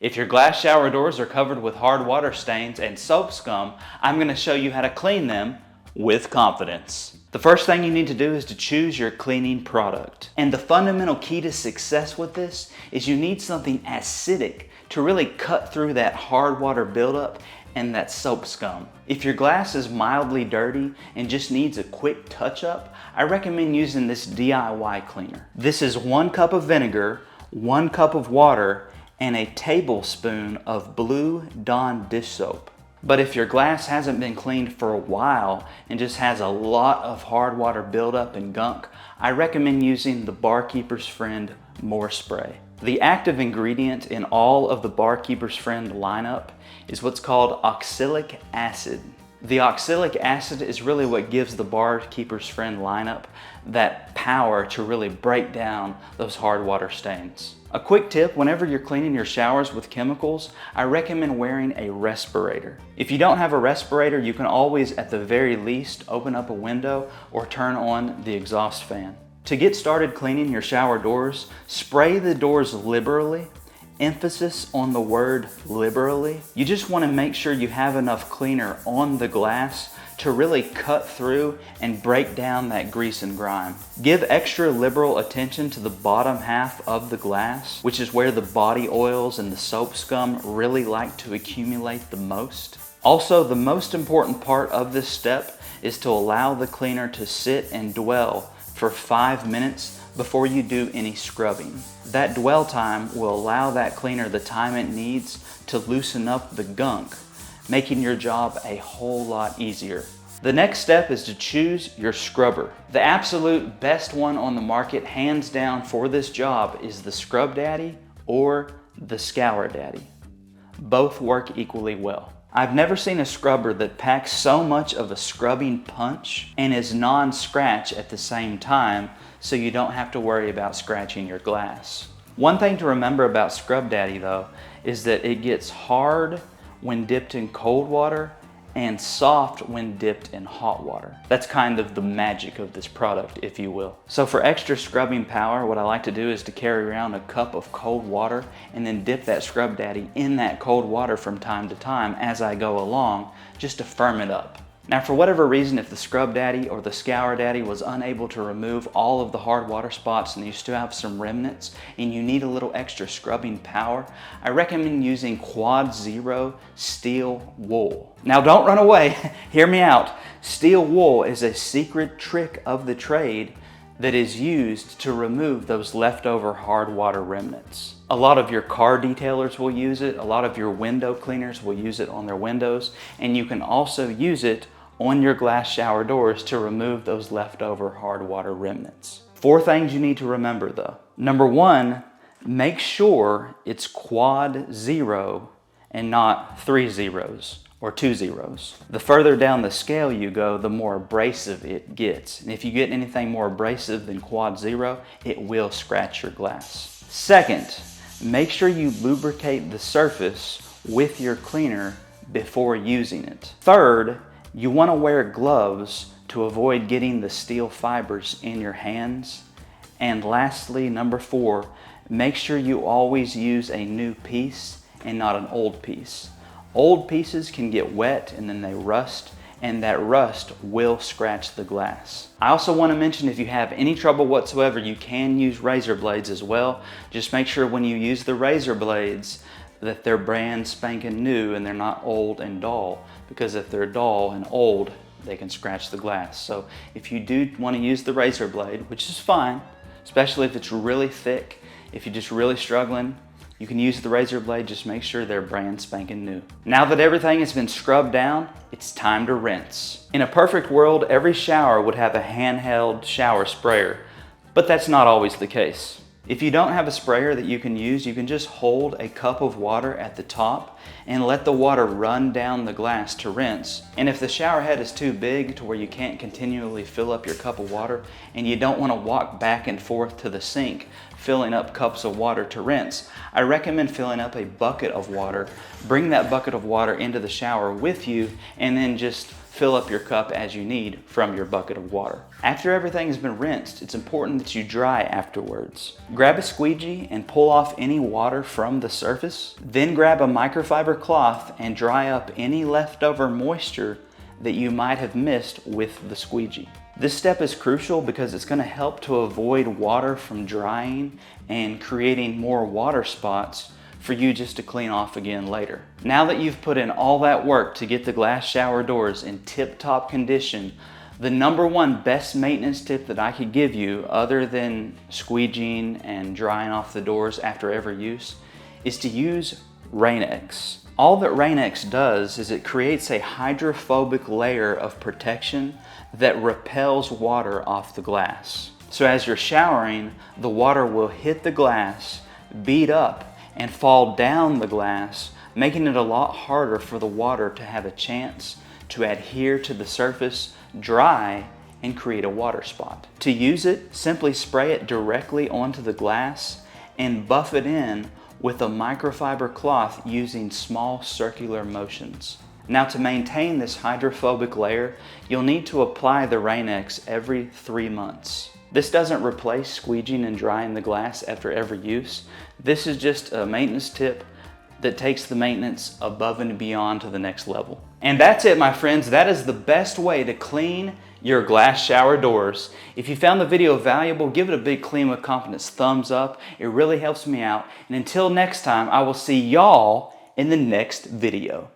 If your glass shower doors are covered with hard water stains and soap scum, I'm going to show you how to clean them with confidence. The first thing you need to do is to choose your cleaning product. And the fundamental key to success with this is you need something acidic to really cut through that hard water buildup and that soap scum. If your glass is mildly dirty and just needs a quick touch up, I recommend using this DIY cleaner. This is 1 cup of vinegar, 1 cup of water, and a tablespoon of Blue Dawn dish soap. But if your glass hasn't been cleaned for a while and just has a lot of hard water buildup and gunk, I recommend using the Barkeeper's Friend More Spray. The active ingredient in all of the Barkeeper's Friend lineup is what's called oxalic acid. The oxalic acid is really what gives the Barkeeper's Friend lineup that power to really break down those hard water stains. A quick tip, whenever you're cleaning your showers with chemicals, I recommend wearing a respirator. If you don't have a respirator, you can always, at the very least, open up a window or turn on the exhaust fan. To get started cleaning your shower doors, spray the doors liberally. Emphasis on the word liberally. You just want to make sure you have enough cleaner on the glass to really cut through and break down that grease and grime. Give extra liberal attention to the bottom half of the glass, which is where the body oils and the soap scum really like to accumulate the most. Also, the most important part of this step is to allow the cleaner to sit and dwell for 5 minutes before you do any scrubbing. That dwell time will allow that cleaner the time it needs to loosen up the gunk, making your job a whole lot easier. The next step is to choose your scrubber. The absolute best one on the market, hands down for this job, is the Scrub Daddy or the Scour Daddy. Both work equally well. I've never seen a scrubber that packs so much of a scrubbing punch and is non-scratch at the same time, so you don't have to worry about scratching your glass. One thing to remember about Scrub Daddy though is that it gets hard when dipped in cold water and soft when dipped in hot water. That's kind of the magic of this product, if you will. So for extra scrubbing power, what I like to do is to carry around a cup of cold water and then dip that Scrub Daddy in that cold water from time to time as I go along, just to firm it up. Now, for whatever reason, if the Scrub Daddy or the Scour Daddy was unable to remove all of the hard water spots and you still have some remnants and you need a little extra scrubbing power, I recommend using 𝗦𝗢𝗖𝗧𝗦 steel wool. Now, don't run away. Hear me out. Steel wool is a secret trick of the trade that is used to remove those leftover hard water remnants. A lot of your car detailers will use it. A lot of your window cleaners will use it on their windows. And you can also use it on your glass shower doors to remove those leftover hard water remnants. 4 things you need to remember though. Number 1, make sure it's 𝗦𝗢𝗖𝗧 and not 3 zeros or 2 zeros. The further down the scale you go, the more abrasive it gets. And if you get anything more abrasive than 𝗦𝗢𝗖𝗧, it will scratch your glass. Second, make sure you lubricate the surface with your cleaner before using it. Third, you want to wear gloves to avoid getting the steel fibers in your hands. And lastly, number 4, make sure you always use a new piece and not an old piece. Old pieces can get wet and then they rust, and that rust will scratch the glass. I also want to mention, if you have any trouble whatsoever, you can use razor blades as well. Just make sure when you use the razor blades that they're brand spanking new and they're not old and dull, because if they're dull and old, they can scratch the glass. So if you do want to use the razor blade, which is fine, especially if it's really thick, if you're just really struggling, you can use the razor blade. Just make sure they're brand spanking new. Now that everything has been scrubbed down, it's time to rinse. In a perfect world, every shower would have a handheld shower sprayer, but that's not always the case. If you don't have a sprayer that you can use, you can just hold a cup of water at the top and let the water run down the glass to rinse. And if the shower head is too big to where you can't continually fill up your cup of water and you don't want to walk back and forth to the sink filling up cups of water to rinse, I recommend filling up a bucket of water. Bring that bucket of water into the shower with you and then just fill up your cup as you need from your bucket of water. After everything has been rinsed, it's important that you dry afterwards. Grab a squeegee and pull off any water from the surface. Then grab a microfiber cloth and dry up any leftover moisture that you might have missed with the squeegee. This step is crucial because it's going to help to avoid water from drying and creating more water spots for you just to clean off again later. Now that you've put in all that work to get the glass shower doors in tip-top condition, the #1 best maintenance tip that I could give you, other than squeegeeing and drying off the doors after every use, is to use Rain-X. All that Rain-X does is it creates a hydrophobic layer of protection that repels water off the glass. So as you're showering, the water will hit the glass, bead up, and fall down the glass, making it a lot harder for the water to have a chance to adhere to the surface, dry, and create a water spot. To use it, simply spray it directly onto the glass and buff it in with a microfiber cloth using small circular motions. Now, to maintain this hydrophobic layer, you'll need to apply the Rain-X every 3 months. This doesn't replace squeegeeing and drying the glass after every use. This is just a maintenance tip that takes the maintenance above and beyond to the next level. And that's it, my friends. That is the best way to clean your glass shower doors. If you found the video valuable, give it a big Clean with Confidence thumbs up. It really helps me out. And until next time, I will see y'all in the next video.